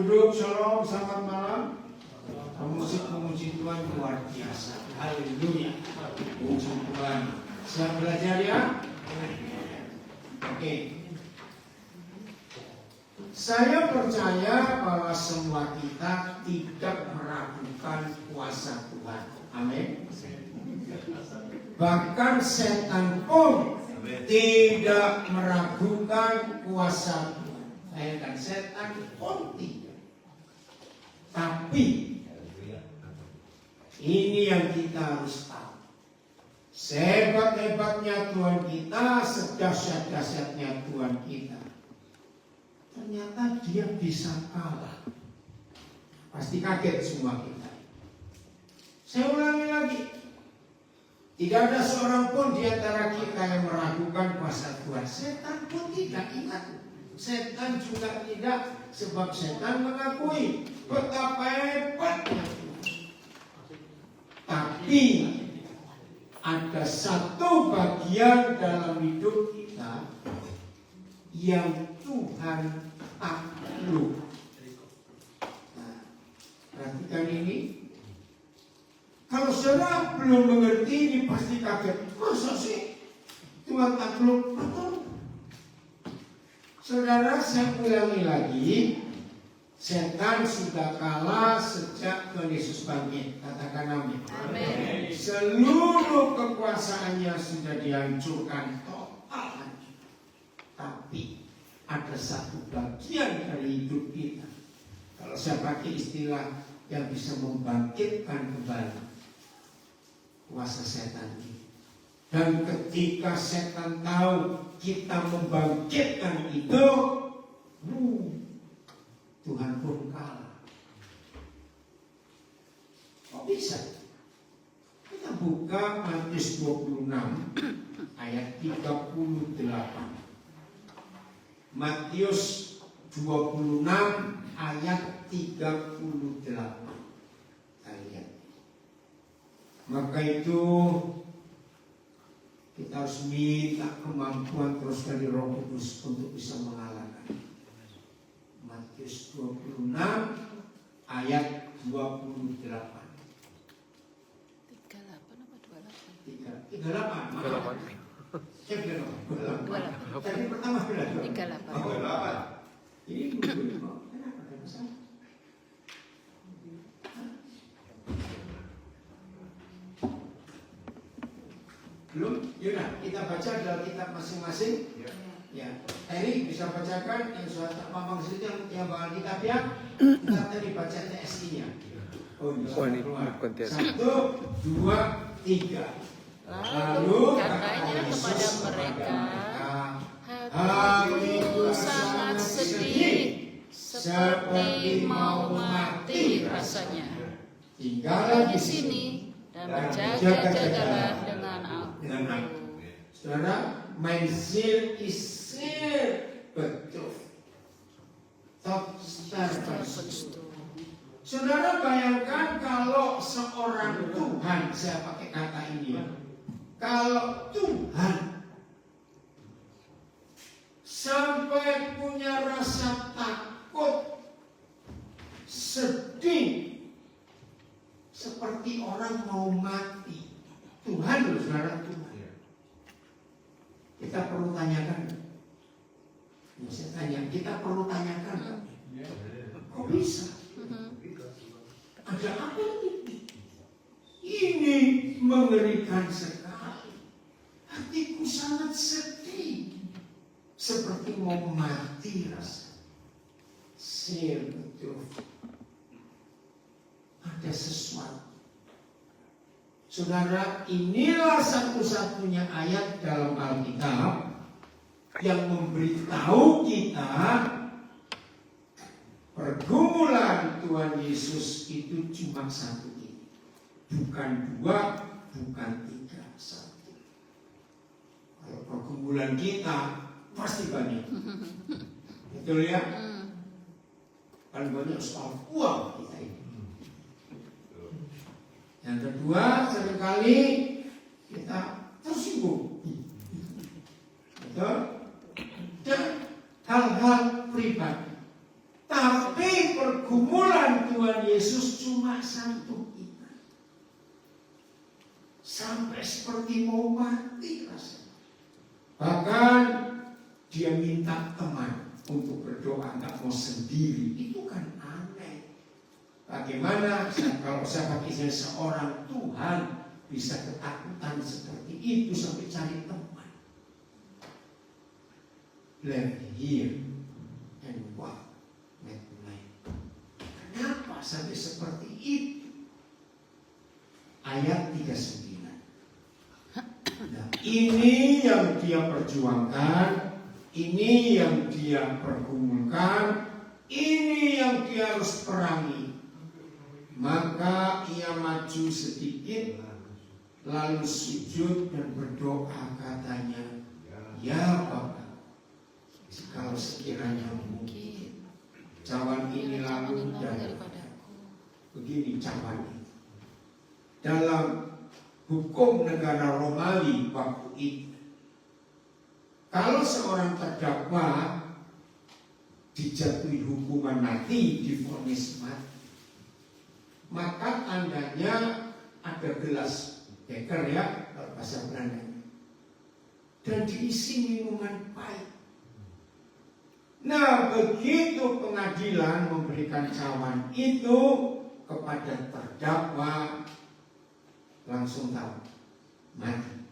duduk, shalom, selamat malam. Memuji Tuhan luar biasa. Haleluya. Puji Tuhan. Siap belajar ya? Oke. Saya percaya bahwa semua kita tidak meragukan kuasa Tuhan. Amin. Bahkan setan pun tidak meragukan kuasa Tuhan. Dan setan pun tidak. Tapi ini yang kita harus tahu. Sehebat-hebatnya Tuhan kita, sedahsyat-dahsyatnya Tuhan kita, ternyata dia bisa kalah. Pasti kaget semua kita. Saya ulangi lagi. Tidak ada seorang pun di antara kita yang meragukan kuasa Tuhan. Setan pun tidak, ingat. Setan juga tidak, sebab setan mengakui betapa hebatnya Tuhan. Tapi ada satu bagian dalam hidup kita yang Tuhan takluk. Nah, perhatikan ini. Kalau saudara belum mengerti ini pasti kaget. Masa sih Tuhan takluk? Betul. Saudara, saya ulangi lagi. Setan sudah kalah sejak Tuhan Yesus bangkit. Katakan amin. Amin. Seluruh kekuasaannya sudah dihancurkan total. Tapi ada satu bagian dari hidup kita, kalau saya pakai istilah, yang bisa membangkitkan kembali kuasa setan ini. Dan ketika setan tahu kita membangkitkan itu, Tuhan pun kalah. Kok bisa? Kita buka Matius 26 ayat 38. Matius 26 ayat 38. Lihat. Maka itu kita harus minta kemampuan terus dari Roh Kudus untuk bisa mengalahkan. Matius 26 ayat 28. 38 apa 28? 38. Tadi pertama bilang 38. Ini dulu. Kenapa ada masalah? Belum? Yaudah, kita baca dalam kitab masing-masing. Ya, Eri bisa bacakan yang surat Mamang situ yang bawa kitab ya. Kita tadi baca TSI-nya. Oh ini bukan TSI. 1, 2, 3. Lalu katanya kepada mereka, hatiku sangat sedih, seperti mau mati rasanya. Tinggallah di sini dan berjaga-jagalah dengan aku. Saudara, mein Ziel ist sehr betroffen. Saudara bayangkan kalau seorang Tuhan, saya pakai kata ini, kalau Tuhan sampai punya rasa takut, sedih, seperti orang mau mati. Tuhan loh saudara, Tuhan. Kita perlu tanyakan. Saya tanya, kita perlu tanyakan. Kok bisa? Ada apa ini? Ini mengerikan sekali. Hatiku sangat sedih, seperti mau mati rasa. Betul. Ada sesuatu. Saudara, inilah satu-satunya ayat dalam Alkitab yang memberitahu kita pergumulan Tuhan Yesus itu cuma satu ini. Bukan 2, bukan 3, 1. Kalau pergumulan kita pasti banyak. Betul ya? Paling banyak soal uang kita ini. Yang kedua, seringkali kita tersinggung. Betul? Dan hal-hal pribadi. Tapi Yesus cuma satu kita. Sampai seperti mau mati rasanya. Bahkan dia minta teman untuk berdoa, nggak mau sendiri. Itu kan aneh. Bagaimana kalau saya pakai seorang Tuhan bisa ketakutan seperti itu sampai cari teman? Let here and walk with me. Kenapa sampai seperti itu? Ayat 39. Nah, ini yang dia perjuangkan, ini yang dia pergumulkan, ini yang dia harus perangi. Maka ia maju sedikit, lalu sujud dan berdoa, katanya, ya Bapa, kalau sekiranya mungkin, cawan ini lalu daripadaku. Begini cawan itu. Dalam hukum negara Romawi waktu itu, kalau seorang terdakwa dijatuhi hukuman mati, divonis mati, maka tandanya ada gelas beker ya, kalau bahasa Belanda, dan diisi minuman pahit. Nah, begitu pengadilan memberikan cawan itu kepada terdakwa, langsung tahu mati.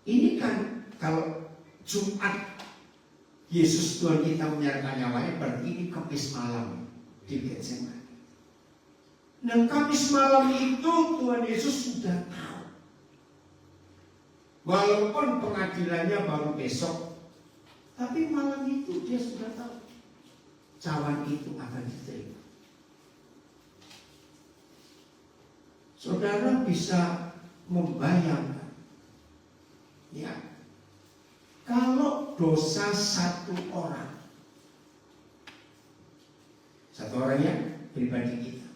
Ini kan kalau Jumat Yesus Tuhan kita menyerahkan nyawanya, berarti ini Kamis malam di Getsemani. Nah, Kamis malam itu Tuhan Yesus sudah tahu. Walaupun pengadilannya baru besok, tapi malam itu dia sudah tahu cawan itu akan diterima. Saudara bisa membayangkan, ya, kalau dosa satu orang ya, pribadi kita.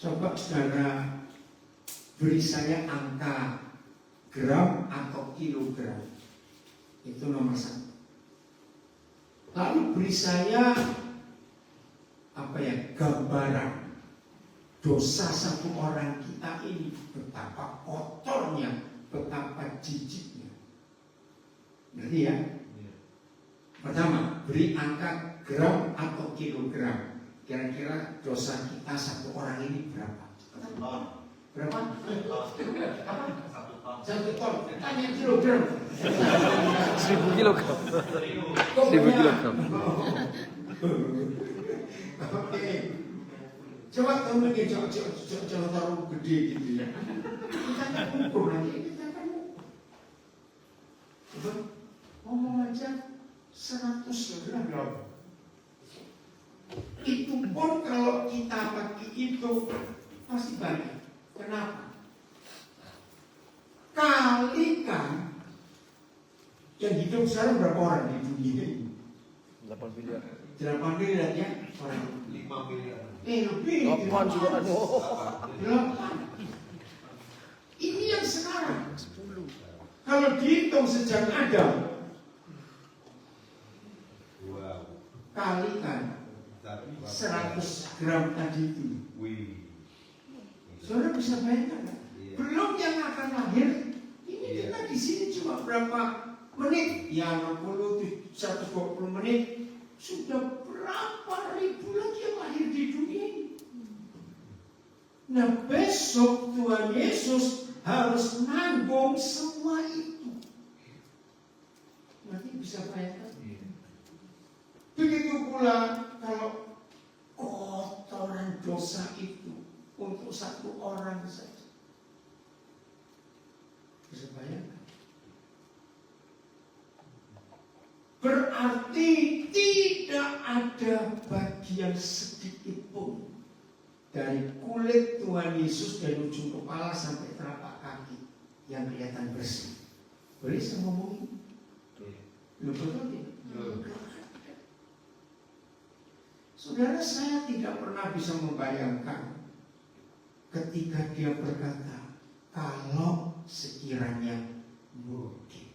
Coba saudara beri saya angka gram atau kilogram, itu nomor 1. Lalu beri saya gambaran dosa satu orang kita ini, betapa kotornya, betapa jijiknya. Ngerti ya? Pertama, beri angka gram atau kilogram. Kira-kira dosa kita satu orang ini berapa? Berapa? 1 ton. Tanya kilogram. 1000 kilogram. 1000 kilogram. Oke. Coba kamu jangan taruh gede gitu ya. Kita akan ukur nanti, kita akan ukur. Coba ngomong aja 100 gram. Itu pun kalau kita pakai itu pasti banyak. Kenapa? Kalikan yang hidup sekarang berapa orang di dunia ini? 8 miliar. 8 miliar ya orang. 5 miliar. Lebih. 8 juga ada. 8. Ini yang sekarang 10. kalau dihitung sejak Adam, Wow. kalikan 100 gram tadi itu. Wih. Saudara bisa bayangkan kan? Iya. Belum yang akan lahir. Ini Iya. kita di sini cuma berapa menit? Ya 60, 120 menit. Sudah berapa ribu lagi yang lahir di dunia ini? Nah, besok Tuhan Yesus harus nanggung semua itu. Nanti bisa bayangkan. Begitu pula kalau kotoran dosa itu untuk satu orang saja. Bisa bayangkan. Berarti tidak ada bagian sedikit pun dari kulit Tuhan Yesus dari ujung kepala sampai telapak kaki yang kelihatan bersih. Boleh saya ngomong ini? Lu betul tidak? Saudara, saya tidak pernah bisa membayangkan ketika dia berkata, kalau sekiranya mungkin.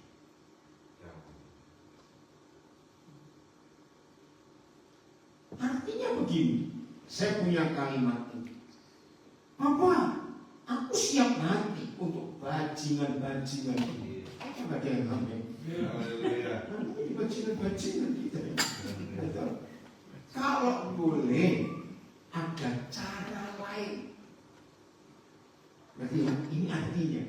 Artinya begini, saya punya kalimat ini. Papa, aku siap mati untuk bajingan-bajingan ini. Apa ada yang ngamen? Bajingan-bajingan kita. Kalau boleh ada cara lain. Berarti ini artinya,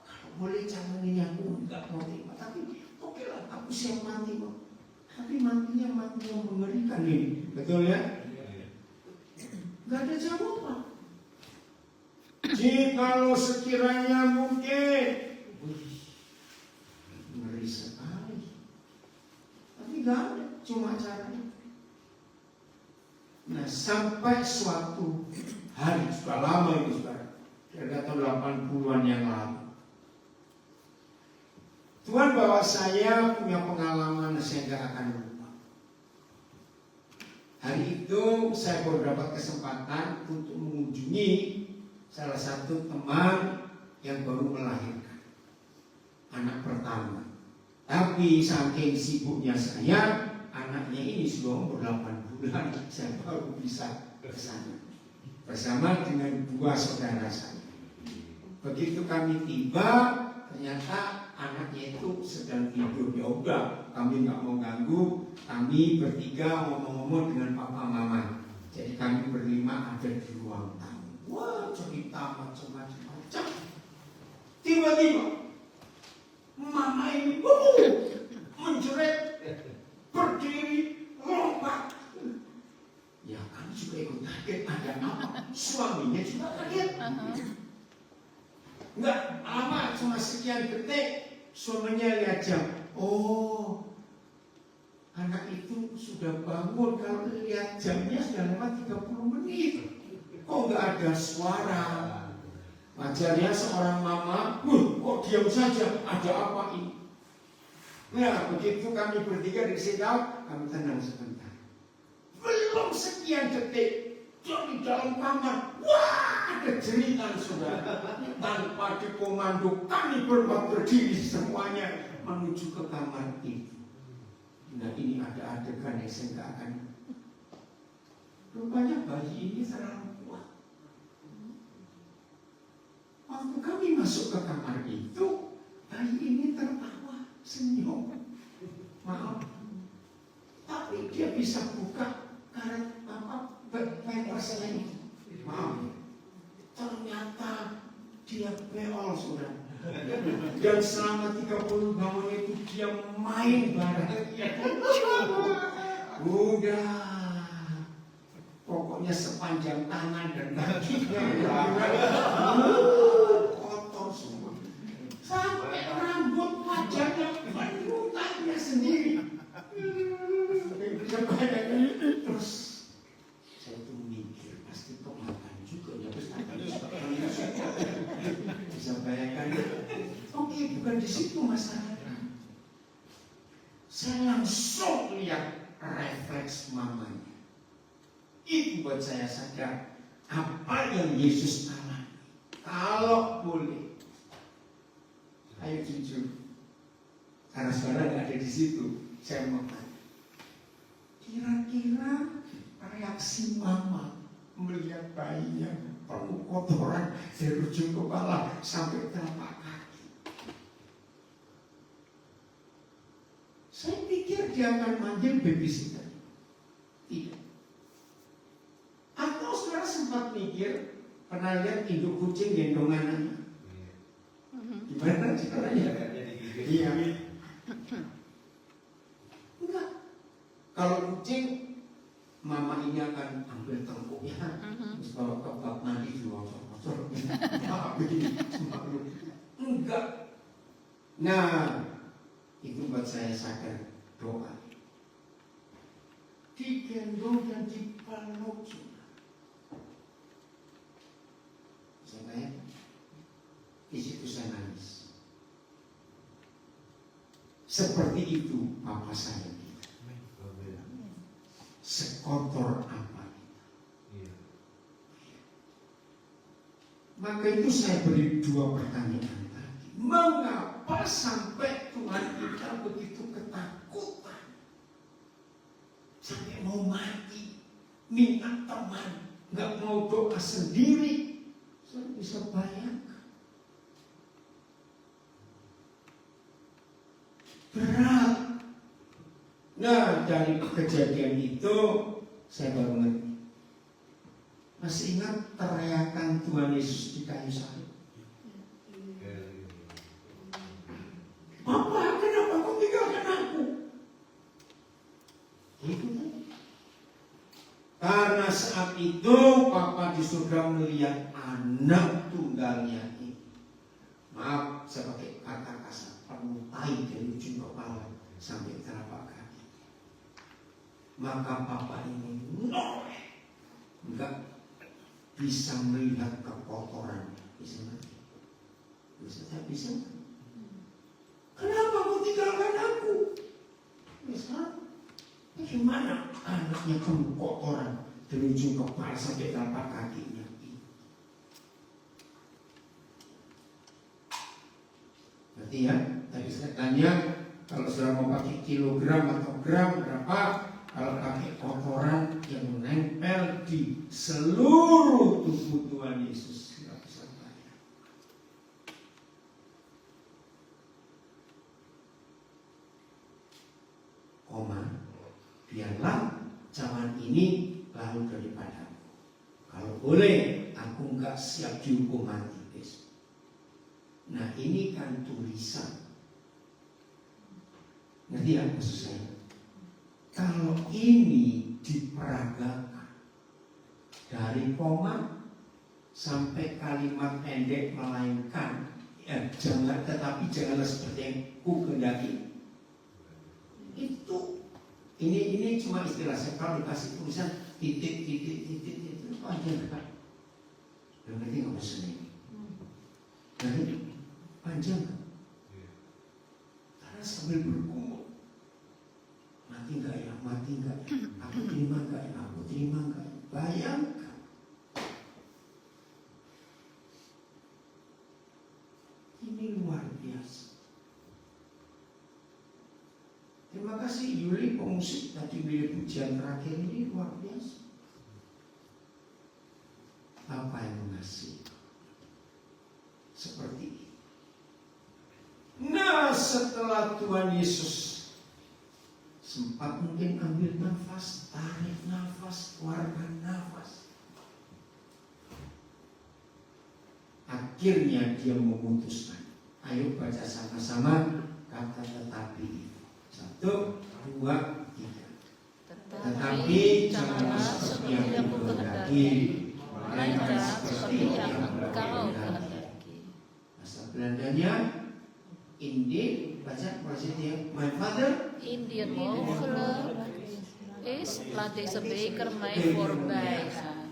kalau boleh cara ini aku enggak mau terima. Tapi oke lah, aku siap mati kok. Tapi matinya mati yang mengerikan ini. Betul ya? Enggak ada jawaban. Jikalau sekiranya mungkin, ngeri sekali. Tapi enggak ada, cuma caranya. Nah, sampai suatu hari, sudah lama itu sekarang, kira-kira tahun 80-an yang lalu, Tuhan bawa saya punya pengalaman saya nggak akan lupa. Hari itu saya baru dapat kesempatan untuk mengunjungi salah satu teman yang baru melahirkan anak pertama. Tapi saking sibuknya saya, anaknya ini sudah umur 8 bulan, saya baru bisa ke sana bersama dengan 2 saudara saya. Begitu kami tiba, ternyata anaknya itu sedang tidur. Ya udah, kami nggak mau ganggu. Kami bertiga ngomong-ngomong dengan papa mama. Jadi kami berlima ada di ruang tamu. Wah, cerita macam-macam. Tiba-tiba mama ini menjerit, berdiri, lompat. Ya kami juga ikut kaget, ada apa? Suaminya juga kaget. Enggak lama, cuma sekian detik suaminya lihat jam. Oh, anak itu sudah bangun. Kalau lihat jamnya sudah lewat 30 menit. Kok enggak ada suara? Wajarnya seorang mama, kok diam saja? Ada apa ini? Nah, begitu kami bertiga dikasih tahu, kami tenang sebentar. Belum sekian detik dari dalam kamar, wah, ada jeritan saudara. Tanpa dikomando, kami berdua berdiri semuanya menuju ke kamar itu. Nah, ini ada adegan yang saya nggak akan. Rupanya bayi ini terlalu kuat. Waktu kami masuk ke kamar itu, bayi ini tertawa, senyum. Maaf, tapi dia bisa buka karet pempersnya ini. Maaf, ternyata dia beol sudah. Dan selama 30 tahun itu dia main bareng. Udah, pokoknya sepanjang tangan dan kakinya kotor semua. Sampai rambut wajahnya penutannya sendiri. Terus saya itu mikir pasti kemakan juga ya, bisa bayangkan. Oke, bukan di situ masalahnya. Saya langsung lihat refleks mamanya. Itu buat saya sadar apa yang Yesus alami. Kalau boleh, ayo jujur, karena saudara nggak ada di situ, saya mau tanya. Kira-kira reaksi mama melihat bayinya penuh kotoran dari ujung kepala sampai telapak kaki. Saya pikir dia akan manggil babysitter. Tidak. Atau saudara sempat mikir, pernah lihat induk kucing gendong anaknya? Gimana caranya? Iya. Enggak. Kalau kucing, mama ini akan ambil tengkuknya, terus bawa ke bak mandi dulu, begini, enggak. Nah, itu buat saya sadar doa. Digendong dan dipeluk juga. Saya bayangkan, di situ saya nangis. Seperti itu papa saya. Sekotor apa kita? Maka itu saya beri 2 pertanyaan tadi. Mengapa sampai Tuhan kita begitu ketakutan sampai mau mati minta teman, nggak mau doa sendiri. Saya bisa bayangkan. Berat. Nah, dari kejadian itu saya baru ngerti. Masih ingat teriakan Tuhan Yesus di kayu salib? Bapa, kenapa kau tinggalkan aku? Itu tadi. Karena saat itu Papa di surga melihat anak tunggalnya ini. Maaf, saya pakai kata kasar, penuh tai dari ujung kepala sampai telapak kaki. Maka Papa ini enggak bisa melihat kekotoran. Bisa mati. Bisa. Kenapa kau tinggalkan aku? Bisa. Bagaimana anaknya penuh kotoran dari ujung kepala sampai telapak kakinya? Berarti ya, tadi saya tanya, kalau sudah mau pakai kilogram atau gram berapa? Kalau pakai kotoran yang menempel di seluruh tubuh Tuhan Yesus, tidak bisa bayar. Biarlah zaman ini lalu daripadamu. Kalau boleh, aku enggak siap dihukum mati besok. Nah, ini kan tulisan. Ngerti ya maksud saya? Kalau ini diperagakan dari koma sampai kalimat pendek melainkan janganlah seperti yang ku kehendaki. Ini cuma istilah saya. Kalau dikasih tulisan titik itu panjang kan? Yang nanti nggak bisa ini. Nanti panjang kan? Karena sambil bergumul. Mati nggak ya? Aku terima nggak ya? Bayangkan. Ini luar biasa. Terima kasih Yuli pemusik tadi beli pujian terakhir ini luar biasa. Apa yang mengasihi seperti ini. Nah, setelah Tuhan Yesus sempat mungkin ambil nafas, tarik nafas, keluarkan nafas. Akhirnya dia memutuskan. Ayo baca sama-sama kata tetapi. 1, 2, 3. Tetapi janganlah seperti yang aku kehendaki, melainkan seperti yang engkau kehendaki. Bahasa Belandanya, Indien, baca prosesnya. My father, Indian mogelijk is, laat deze beker mij voorbij gaan.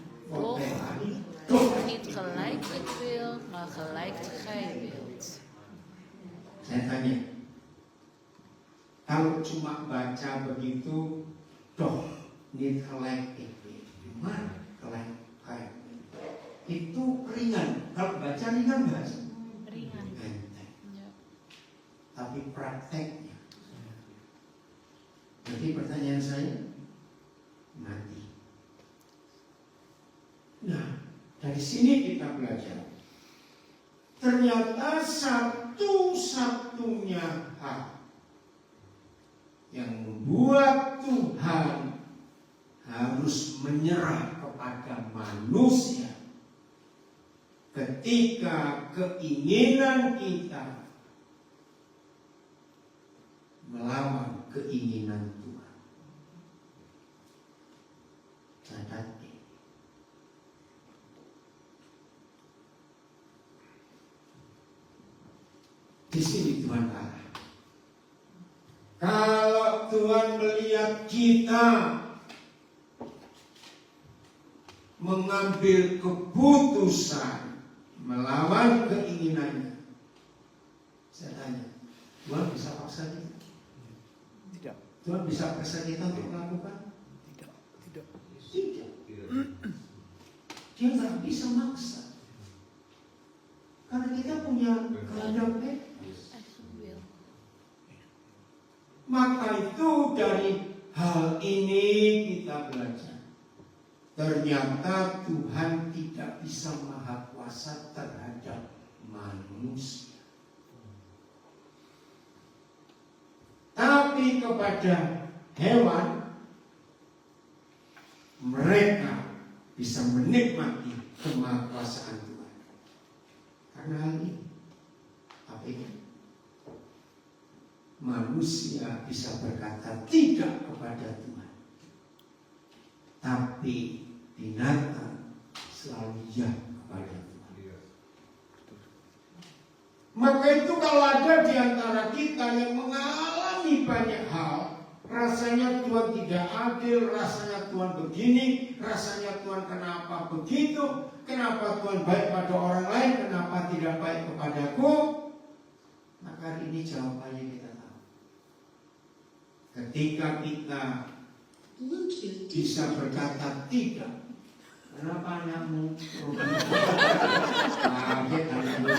Doch niet gelijk ik wil, maar gelijk gij wilt. Saya tanya, kalau cuma baca begitu, doh, niet gelijk ik wil, maar gelijk gij wilt. Itu ringan. Kalau baca ringan bahasa. Ringan. Enteng. Ya. Tapi prakteknya. Jadi pertanyaan saya, mati. Nah, dari sini kita belajar. Ternyata satu-satunya hal yang membuat Tuhan harus menyerah kepada manusia ketika keinginan kita melawan keinginan Tuhan. Catat ini. Di sini Tuhan kalah. Kalau Tuhan melihat kita mengambil keputusan melawan keinginannya, saya tanya, Tuhan bisa paksa kita? Tidak. Tuhan bisa paksa kita untuk melakukan? Tidak. Tidak. Dia nggak bisa maksa. Karena kita punya kehendak bebas. Maka itu dari hal ini kita belajar ternyata Tuhan tidak bisa maha kuasa terhadap manusia. Tapi kepada hewan, mereka bisa menikmati kemahakuasaan Tuhan. Karena hal ini, apa ini? Manusia bisa berkata tidak kepada Tuhan, tapi binatang selalu ya kepada Tuhan. Maka itu kalau ada di antara kita yang mengalami banyak hal, rasanya Tuhan tidak adil, rasanya Tuhan begini, rasanya Tuhan kenapa begitu, kenapa Tuhan baik pada orang lain, kenapa tidak baik kepadaku, maka hari ini jawabannya kita tahu. Ketika kita bisa berkata tidak, kenapa anakmu kaget anakmu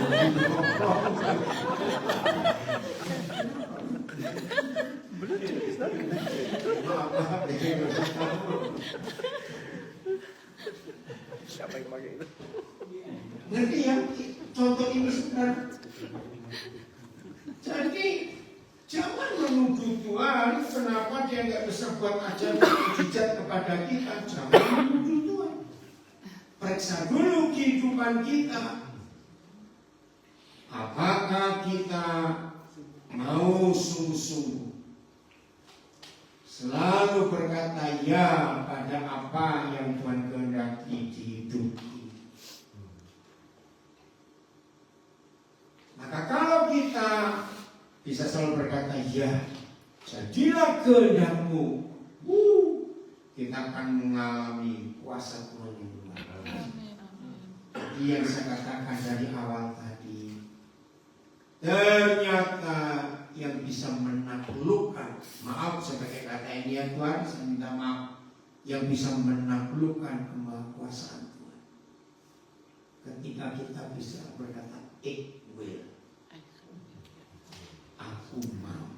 Siapa yang pakai itu? ngerti ya? Contoh ini sebenarnya. Jadi jangan menuduh Tuhan kenapa dia nggak bisa buat ajaran mujizat kepada kita. Jangan menuduh Tuhan. Periksa dulu kehidupan kita. Apakah kita mau sungguh-sungguh selalu berkata ya pada apa yang Tuhan kehendaki di hidup ini. Maka kalau kita bisa selalu berkata ya, jadilah kehendakmu, kita akan mengalami kuasa Tuhan yang luar biasa. Jadi yang saya katakan dari awal tadi, ternyata yang bisa menaklukkan, maaf saya pakai kata ini ya Tuhan, saya minta maaf, yang bisa menaklukkan kemahakuasaan Tuhan ketika kita bisa berkata it will, aku mau,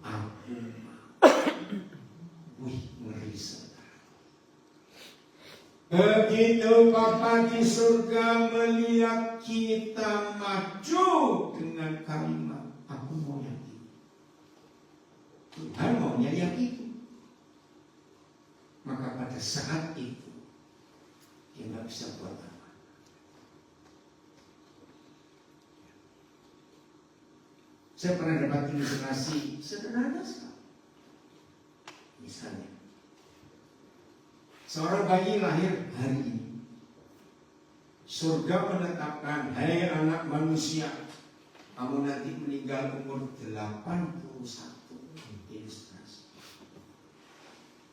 aku mau. Wih, ngeri sekali. Begitu Bapa di surga melihat kita maju dengan kalimat aku mau yang ini, Tuhan maunya yang itu, maka pada saat itu dia nggak bisa buat apa. Saya pernah dapat ilustrasi sederhana sekali. Misalnya, seorang bayi lahir hari ini, surga menetapkan, hai anak manusia, kamu nanti meninggal umur 81. Ilustrasi.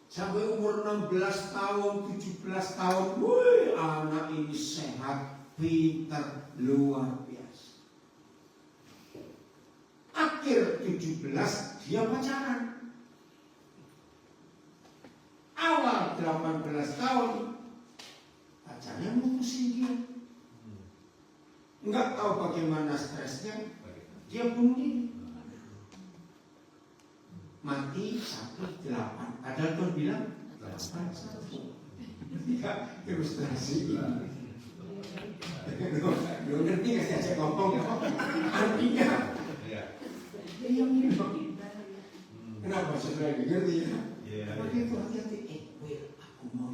Sampai umur 16 tahun, 17 tahun, wih, anak ini sehat, pintar, luar biasa. Akhir 17 dia pacaran. Awal 18 tahun pacarnya mutusin dia. Enggak tahu bagaimana stresnya, dia bunuh diri. Mati 1-8. Padahal Tuhan bilang 8-1. Tidak ilustrasi ini. Lu ngerti nggak sih aja ngomong ya? Artinya dia minum. Kenapa saudara ngerti ya? Begitu hati-hati. Aku mau.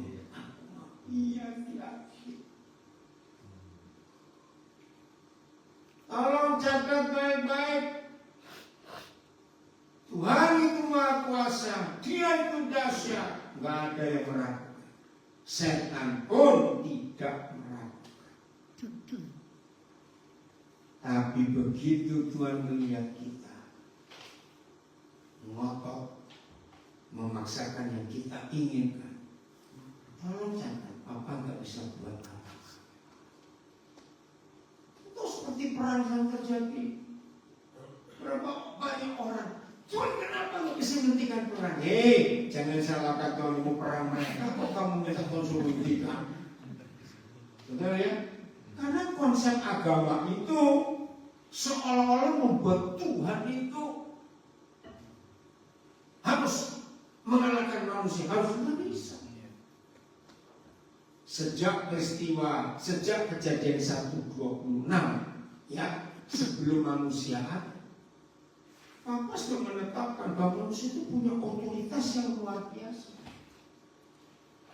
Iya, tidak. Tolong catat baik-baik. Tuhan itu Maha Kuasa, Dia itu dahsyat, nggak ada yang meragukan. Setan pun tidak meragukan. Tapi begitu Tuhan melihat kita ngotot, memaksakan yang kita inginkan, tolong catat, Papa nggak bisa buat apa. Itu seperti perang yang terjadi. Berapa banyak orang, Tuhan kenapa nggak bisa menghentikan perang? Hei, jangan salahkan Tuhan mau perang mereka, kok kamu minta Tuhan suruh hentikan? Betul ya? Karena konsep agama itu seolah-olah membuat Tuhan itu harus mengalahkan manusia, harus nggak bisa. sejak kejadian 1:26 ya, sebelum manusia ada, Papa sudah menetapkan bahwa manusia itu punya otoritas yang luar biasa,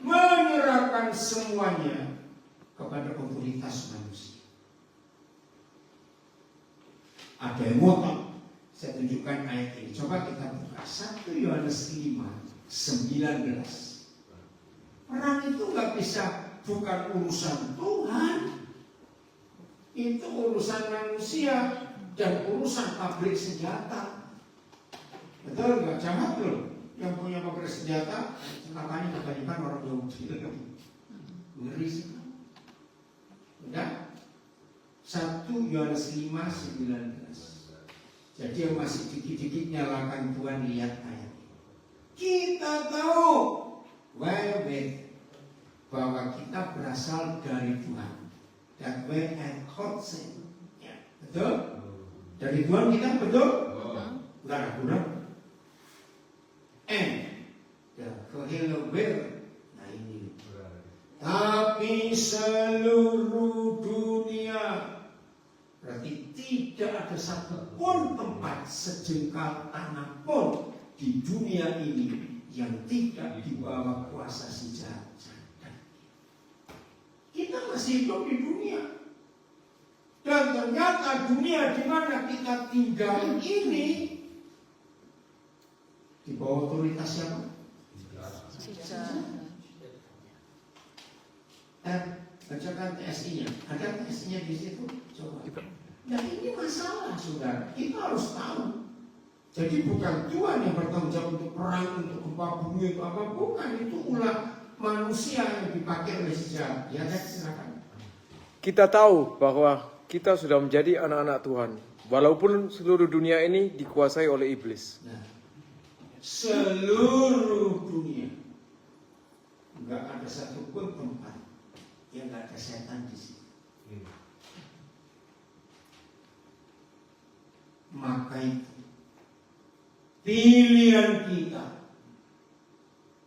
menyerahkan semuanya kepada otoritas manusia. Ada yang ngotot. Saya tunjukkan ayat ini. Coba kita buka 1 Yohanes 5:19. Perang itu nggak bisa, bukan urusan Tuhan, itu urusan manusia dan urusan pabrik senjata. Betul nggak? Jahat loh yang punya pabrik senjata. Makanya kebanyakan orang Yahudi. Ngeri sekali. Udah? 1 Yohanes 5:19. Jadi yang masih dikit-dikit nyalakan Tuhan, lihat ayat ini. Kita tahu bahwa kita berasal dari Tuhan. That way and consent. Ya, betul? Dari Tuhan kita betul? Enggak ragu-ragu. And the Kohelaware. Nah ini. Tapi seluruh dunia, berarti tidak ada satupun tempat, sejengkal tanah pun di dunia ini yang tidak di bawah kuasa si jahat. Kita masih hidup di dunia, dan ternyata dunia di mana kita tinggal ini di bawah otoritas siapa? Si jahat. Bacakan TSI-nya. Ada TSI-nya di situ? Coba. Nah ini masalah, saudara. Kita harus tahu. Jadi bukan Tuhan yang bertanggung jawab untuk perang, untuk gempa bumi, itu apa? Bukan, itu ulah manusia yang dipakai oleh sejarah. Ya kan, silakan. Kita tahu bahwa kita sudah menjadi anak-anak Tuhan, walaupun seluruh dunia ini dikuasai oleh iblis. Nah, seluruh dunia, nggak ada satupun tempat yang nggak ada setan di sini. Maka itu pilihan kita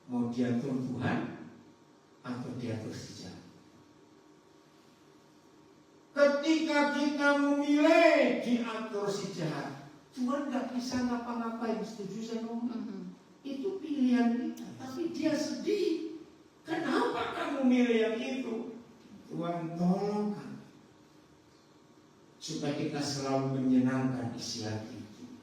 mau diatur Tuhan atau diatur si jahat. Ketika kita memilih diatur si jahat, Tuhan nggak bisa ngapa-ngapain. Setuju saya ngomong? Itu pilihan kita, tapi dia sedih. Kenapa kamu milih yang itu? Tuhan tolong kami supaya kita selalu menyenangkan isi hati Tuhan.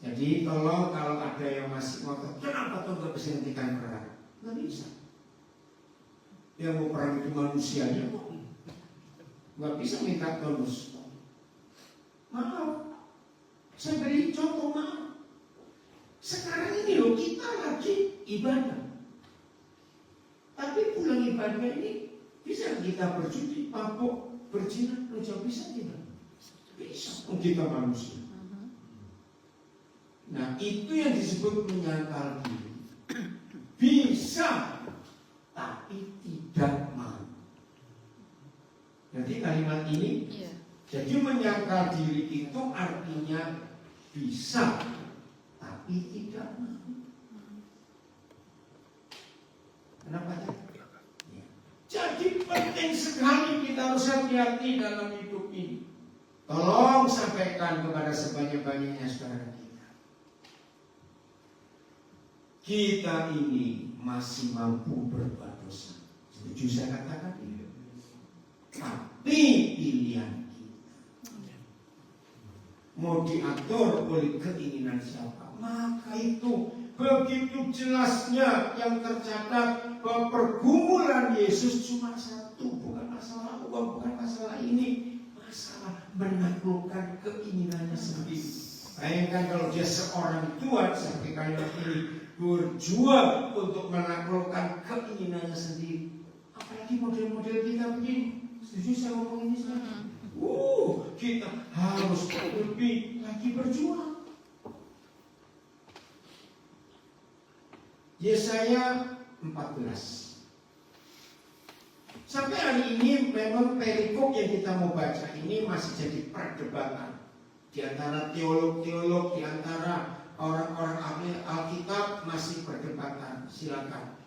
Jadi kalau ada yang masih ngotot, kenapa Tuhan nggak bisa hentikan perang? Nggak bisa. Yang mau perang itu manusianya kok. Nggak bisa minta bonus. Maaf, saya beri contoh maaf. Sekarang ini loh kita lagi ibadah. Tapi pulang ibadah ini bisa kita berjudi, mabuk, berzina, lo jauh bisa tidak? Bisa, kita manusia. Nah itu yang disebut menyangkal diri. Bisa, tapi tidak mau. Jadi kalimat ini, jadi menyangkal diri itu artinya bisa, tapi tidak mau. Kenapa ya? Jadi penting sekali kita harus hati-hati dalam hidup ini. Tolong sampaikan kepada sebanyak-banyaknya saudara kita. Kita ini masih mampu berbuat dosa. Setuju saya katakan ini? Tapi pilihan kita mau diatur oleh keinginan siapa, maka itu begitu jelasnya yang tercatat bahwa pergumulan Yesus cuma satu, bukan masalah uang, bukan masalah ini, masalah menaklukkan keinginannya sendiri. Bayangkan kalau dia seorang Tuhan seperti kalimat ini berjuang untuk menaklukkan keinginannya sendiri. Apalagi model-model kita begini. Setuju saya ngomong ini sekarang? Kita harus lebih lagi berjuang. Yesaya 14. Sampai hari ini memang perikop yang kita mau baca ini masih jadi perdebatan di antara teolog-teolog, di antara orang-orang ahli Alkitab masih perdebatan, silakan.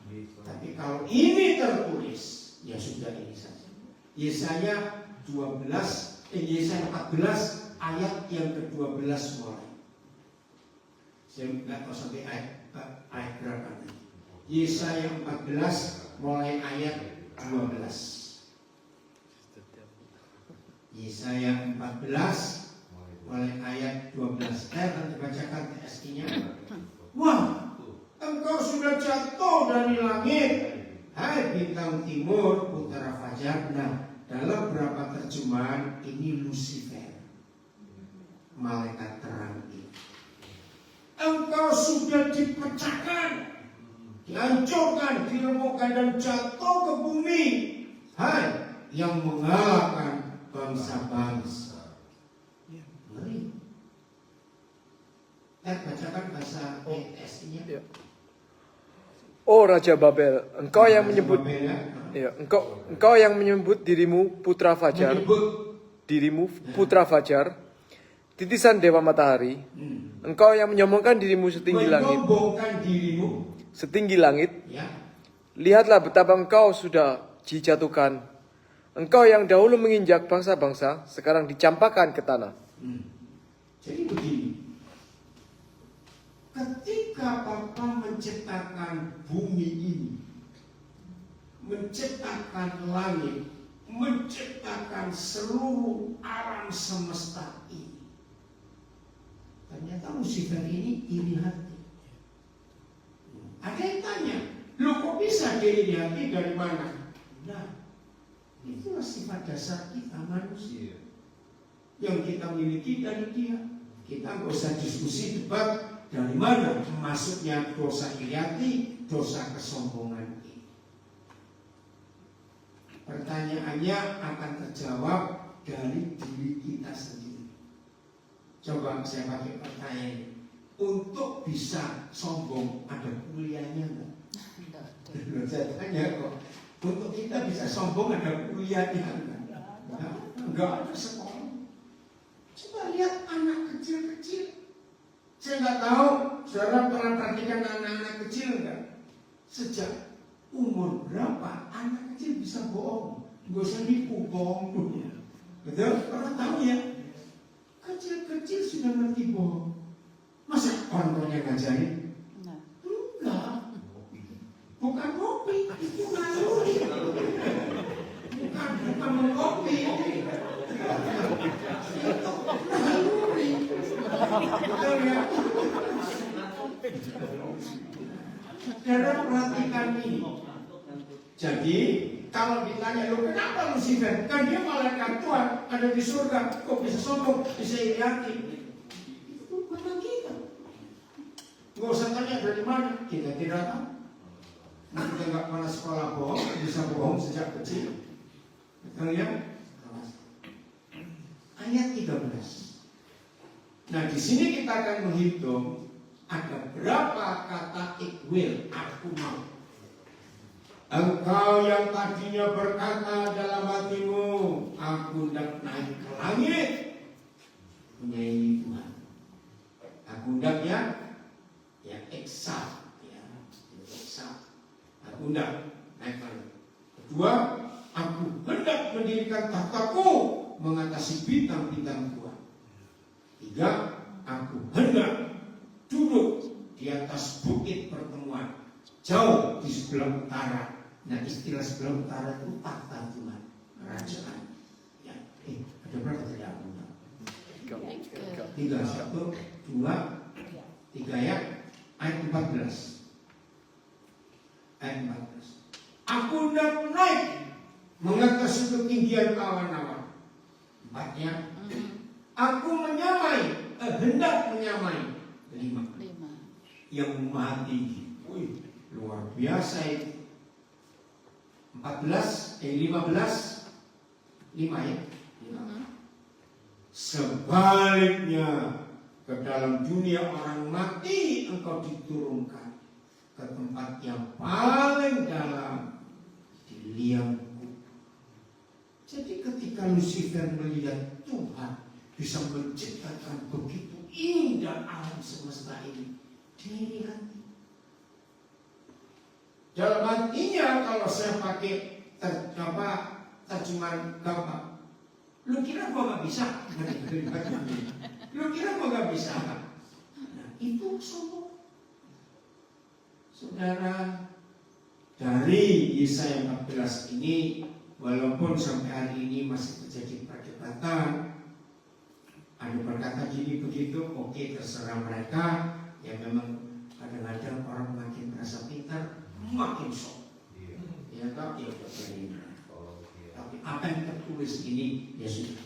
Tapi kalau ini tertulis, ya sudah ini saja. Yesaya 14 ayat yang ke-12 mulai. Saya nggak tahu sampai ayat berapa nanti. Yesaya 14 mulai ayat 12. Yesaya 14 mulai ayat 12. Saya akan dibacakan TSI-nya. Wah, engkau sudah jatuh dari langit, hai bintang timur, putra fajar. Nah, dalam beberapa terjemahan ini Lucifer, malaikat terang itu. Engkau sudah dipecahkan, dihancurkan, diremukkan dan jatuh ke bumi, hai yang mengalahkan bangsa-bangsa. Ngeri. Saya bacakan bahasa ESI-nya. Ya. Oh Raja Babel, engkau yang menyebut ya, engkau yang menyebut dirimu putra fajar, putra fajar, titisan dewa matahari. Engkau yang menyombongkan dirimu setinggi langit. Ya. Lihatlah betapa engkau sudah dijatuhkan. Engkau yang dahulu menginjak bangsa-bangsa, sekarang dicampakkan ke tanah. Jadi begini, ketika Bapa menciptakan bumi ini, menciptakan langit, menciptakan seluruh alam semesta ini, ternyata Lucifer ini iri hati. Ada yang tanya, loh kok bisa dia iri hati, dari mana? Nah, itulah sifat dasar kita manusia yang kita miliki dari dia. Kita nggak usah diskusi debat dari mana masuknya dosa iri hati, dosa kesombongan ini. Pertanyaannya akan terjawab dari diri kita sendiri. Coba saya pakai pertanyaan, untuk bisa sombong ada kuliahnya enggak? Saya tanya kok, untuk kita bisa sombong ada kuliahnya enggak? Enggak ada sekolah. Coba lihat anak kecil-kecil. Saya nggak tahu, saudara pernah perhatikan anak-anak kecil enggak? Sejak umur berapa anak kecil bisa bohong? Gak usah nipu, bohong dulu. Betul? Pernah tahu ya? Kecil-kecil sudah ngerti bohong. Masa orang tuanya ngajarin? Enggak. Bukan kopi, itu naluri. Bukan mengkopi. Itu naluri. Betul ya? Saudara perhatikan ini. Jadi kalau ditanya, lo kenapa Lucifer? Kan dia malaikat Tuhan, ada di surga, kok bisa sombong, bisa iri hati? Itu bukan kita. Gak usah tanya dari mana, kita tidak tahu. Kita nggak pernah sekolah bohong, bisa bohong sejak kecil. Betul ya? Ayat 13. Nah di sini kita akan menghitung ada berapa kata ikwil, aku mau. Engkau yang tadinya berkata dalam hatimu, aku hendak naik ke langit, menyaingi Tuhan. Aku hendak ya eksa, aku hendak naik ke langit. Kedua, aku hendak mendirikan tahtaku mengatasi bintang-bintang Tuhan. Tiga, aku hendak duduk di atas bukit pertemuan, jauh di sebelah utara. Nah istilah sebelah utara itu tahta Tuhan, kerajaan. Ya, ada berapa tadi aku? 3, 1, 2, 3 ya. Ayat 14. Ayat 14. Aku hendak naik mengatasi ketinggian awan-awan. 4-nya. Aku menyamai, hendak menyamai. 5. Yang maha tinggi. Wih, luar biasa itu. 15, 15, 5 ya. Sebaliknya ke dalam dunia orang mati engkau diturunkan ke tempat yang paling dalam di liang kubur. Jadi ketika Lucifer melihat Tuhan bisa menciptakan begitu indah alam semesta ini dari hati. Dalam hatinya kalau saya pakai terjemahan gampang, lu kira gua gak bisa? Lu kira gua gak bisa? Nah, itu sombong. Saudara, dari Yesaya 14 ini, walaupun sampai hari ini masih terjadi perdebatan, ada berkata gini begitu, oke, terserah mereka. Ya memang kadang-kadang orang makin merasa pintar, makin sok. Ya tak, ya udah berani. Tapi apa yang tertulis ini, ya sudah.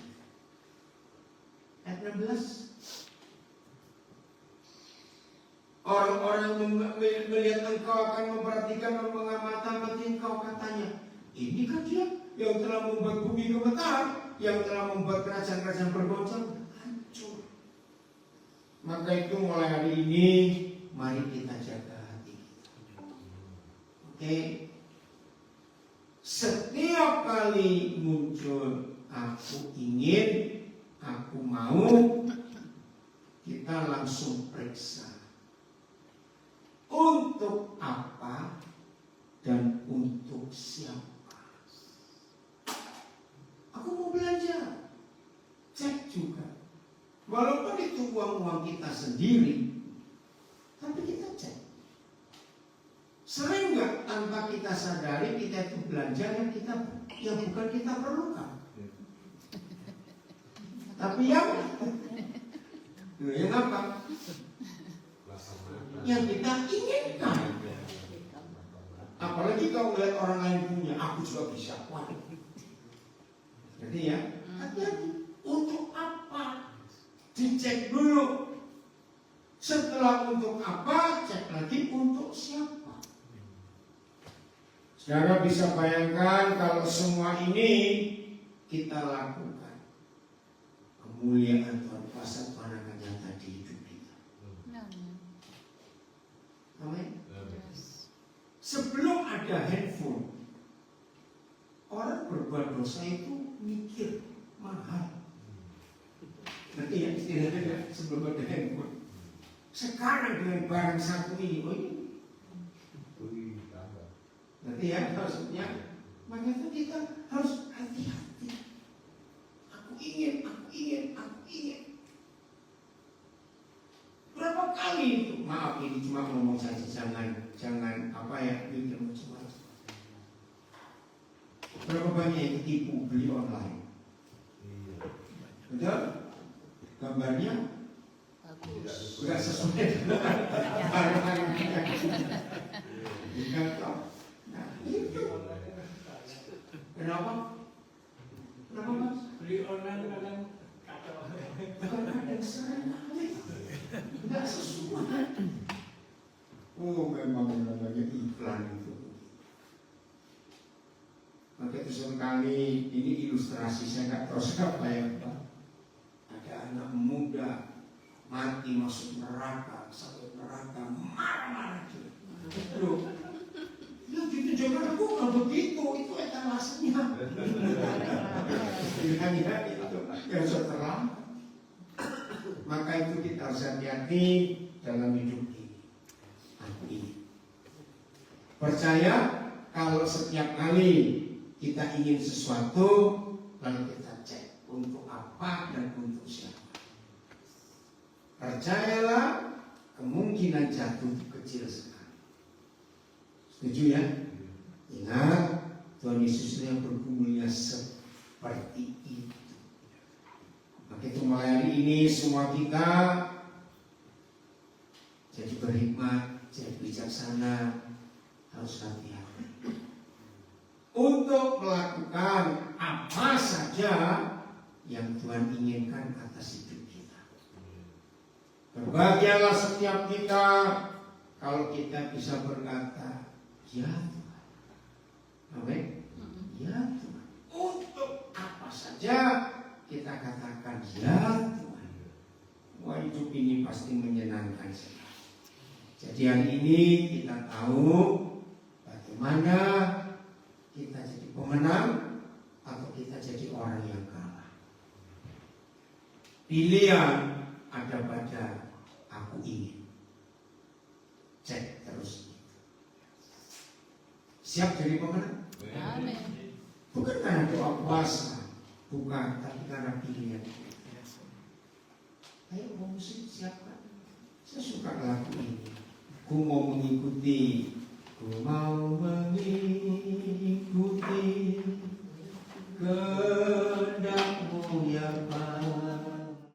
Ayat 16. Orang-orang melihat engkau akan memperhatikan dan mengamati engkau, katanya, ini kan dia yang telah membuat bumi gemetar, yang telah membuat kerajaan-kerajaan bergoncang hancur. Maka itu mulai hari ini, mari kita jaga hati kita. Oke? Setiap kali muncul aku ingin, aku mau, kita langsung periksa. Untuk apa dan untuk siapa? Aku mau belanja, cek juga. Walaupun itu uang-uang kita sendiri, tapi kita cek. Sering nggak tanpa kita sadari kita itu belanja yang bukan kita perlukan. Tapi yang apa? Yang kita inginkan. Apalagi kalau melihat orang lain punya, aku juga bisa. Wah. Jadi ya, hati-hati. Untuk apa? Dicek dulu. Setelah untuk apa, cek lagi untuk siapa. Saudara bisa bayangkan kalau semua ini kita lakukan, kemuliaan Tuhan kuasa Tuhan akan nyata di hidup kita. Amin. Sebelum ada handphone, orang berbuat dosa itu mikir mahal. Nanti ya istilahnya sebelum ada handphone. Sekarang dengan barang satu ini, oh ini. Nanti ya maksudnya, makanya kita harus hati-hati. Aku ingin. Berapa kali itu? Maaf ini cuma ngomong saja, jangan apa ya, mikir macam-macam. Berapa banyak yang tipu beli online? Betul? Gambarnya tidak sesuai dengan barang-barang yang kita. Nah itu. Kenapa? Kenapa mas? Beli online kadang kacau. Kadang sering. Tidak sesuai. Oh memang namanya iklan itu. Maka itu seringkali ini ilustrasi, saya nggak tahu siapa ya Pak. Ada anak muda mati masuk neraka, sampai neraka marah-marah juga. Loh, ya gitu jangan aku nggak begitu, itu etalasenya. Hanya itu yang terlambat. Maka itu kita harus hati-hati dalam hidup ini. Percaya kalau setiap kali kita ingin sesuatu, lalu kita cek untuk apa dan untuk siapa. Percayalah, kemungkinan jatuh kecil sekali. Setuju ya? Ingat, Tuhan Yesus yang bergumulnya seperti itu. Maka itu mulai hari ini semua kita jadi berhikmat, jadi bijaksana, harus hati-hati untuk melakukan apa saja yang Tuhan inginkan atas hidup kita. Berbahagialah setiap kita kalau kita bisa berkata, ya Tuhan. Amin. Ya Tuhan. Untuk apa saja kita katakan, ya Tuhan. Wah, hidup ini pasti menyenangkan sekali. Jadi hari ini kita tahu bagaimana kita jadi pemenang atau kita jadi orang yang kalah. Pilihan ada pada aku ingin. Cek terus. Siap jadi pemenang? Amin. Bukan karena doa puasa, bukan, tapi karena pilihan. Ayo musik siapkan. Saya suka lagu ini. Ku mau mengikuti, ku mau mengikuti ke